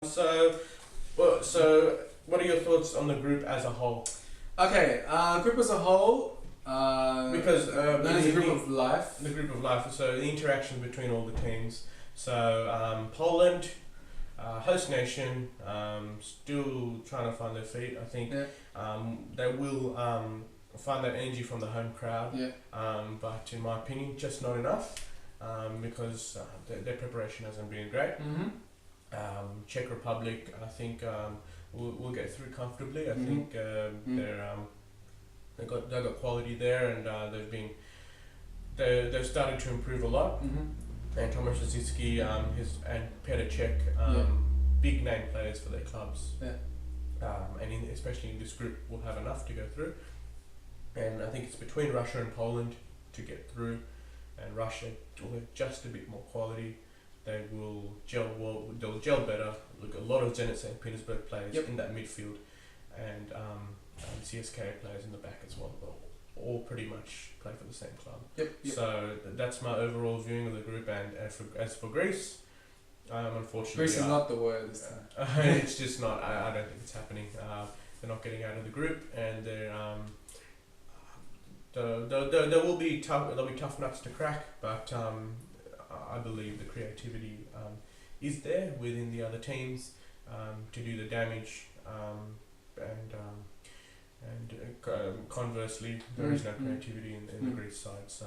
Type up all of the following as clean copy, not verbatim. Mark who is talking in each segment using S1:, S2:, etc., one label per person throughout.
S1: So what are your thoughts on the group as a whole?
S2: Okay, group as a whole.
S1: Because
S2: known as a group of life.
S1: The group of life. So the interaction between all the teams. So Poland, host nation, still trying to find their feet. I think they will find that energy from the home crowd.
S2: Yeah.
S1: But in my opinion, just not enough. Because their preparation hasn't been great.
S2: Mm-hmm.
S1: Czech Republic, I think we'll get through comfortably. I
S2: Mhm.
S1: think they've got quality there, and they've started to improve a lot.
S2: Mm-hmm.
S1: And Tomasz Rosicky, and Petr Cech, big name players for their clubs.
S2: Yeah.
S1: Especially in this group, will have enough to go through. And I think it's between Russia and Poland to get through. And Russia will have just a bit more quality. They will gel well. They'll gel better. Look, a lot of Zenit St. Petersburg players in that midfield, and CSKA players in the back as well. They'll all pretty much play for the same club.
S2: Yep.
S1: So that's my overall viewing of the group. And as for Greece, unfortunately,
S2: Greece is not the word this time.
S1: it's just not. I don't think it's happening. They're not getting out of the group, and they're there will be tough. There'll be tough nuts to crack, but I believe the creativity is there within the other teams to do the damage, conversely, there is no creativity in the Greece side. So,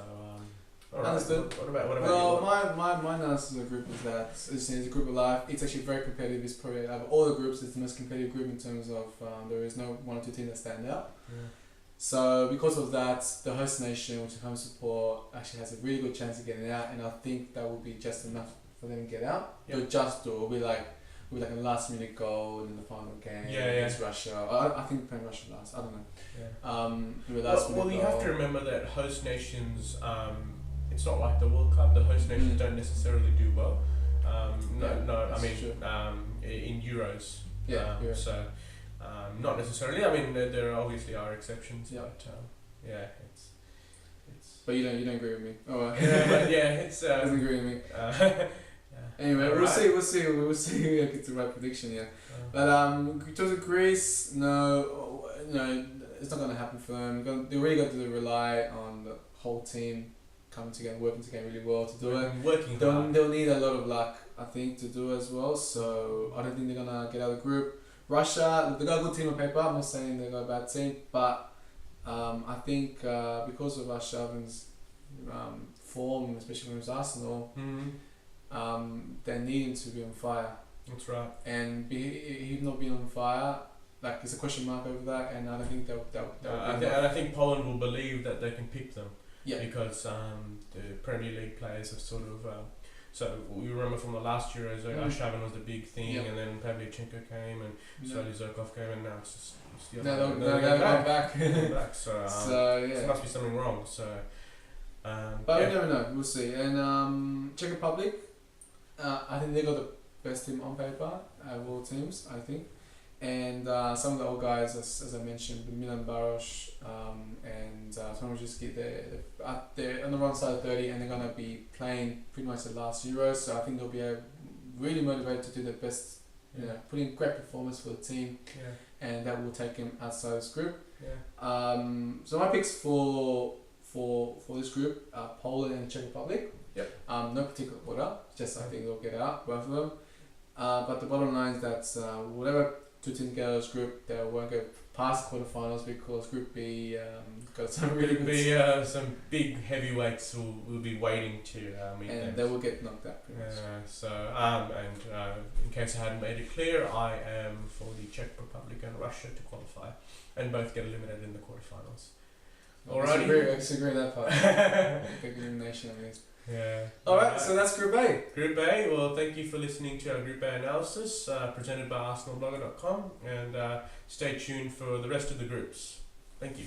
S1: all right.
S2: Understood.
S1: What about
S2: Well, my analysis of the group is that it's a group of life. It's actually very competitive. It's probably out of all the groups, it's the most competitive group in terms of there is no one or two teams that stand out.
S1: Yeah.
S2: So because of that, the host nation, which is home support, actually has a really good chance of getting out, and I think that will be just enough for them to get out. They'll just do. It'll be like a last minute goal in the final game against Russia. I think playing Russia last. I don't know.
S1: Yeah. Well, you have to remember that host nations. It's not like the World Cup. The host nations don't necessarily do well. In Euros. So. Not necessarily. I mean, there obviously are exceptions, but it's.
S2: But you don't agree with me. Oh,
S1: it's.
S2: Doesn't agree with me. Anyway, we'll see who gets the right prediction. Yeah, but in terms of Greece, no, it's not going to happen for them. They really got to rely on the whole team coming together, working together really well to do it.
S1: Working hard.
S2: They'll need a lot of luck, I think, to do it as well. So I don't think they're gonna get out of the group. Russia, they got a good team on paper. I'm not saying they got a bad team, but I think because of Arshavin's form, especially when it was Arsenal, they need him to be on fire.
S1: That's right.
S2: And he not being on fire, like there's a question mark over that, and I don't think they'll.
S1: I think Poland will believe that they can pick them.
S2: Yeah.
S1: Because the Premier League players have sort of. So we remember from the last Euros, Arshavin was the big thing, and then Pavlyuchenko came, and slowly Zhukov came, and now it's just the other way.
S2: They're going back.
S1: So there must be something wrong. So,
S2: but we never know. We'll see. And Czech Republic, I think they got the best team on paper out of all teams. I think, and some of the old guys, as I mentioned, Milan Baros and Tomasz Rosicky, they're on the wrong side of 30, and they're gonna be playing pretty much the last Euros. So I think they'll be really motivated to do their best. Put in great performance for the team, and that will take them outside this group. So my picks for this group are Poland and Czech Republic. No particular order, just I think they'll get out, both of them. But the bottom line is that whatever two teams get out of this group, they won't go past quarterfinals because Group B got some really good.
S1: Some big heavyweights will be waiting to meet them.
S2: And they will get knocked out.
S1: In case I hadn't made it clear, I am for the Czech Republic and Russia to qualify, and both get eliminated in the quarterfinals.
S2: I disagree that part. Big elimination, I guess.
S1: Yeah.
S2: Alright, so that's Group A.
S1: Group A, well, thank you for listening to our Group A analysis presented by ArsenalBlogger.com, and stay tuned for the rest of the groups. Thank you.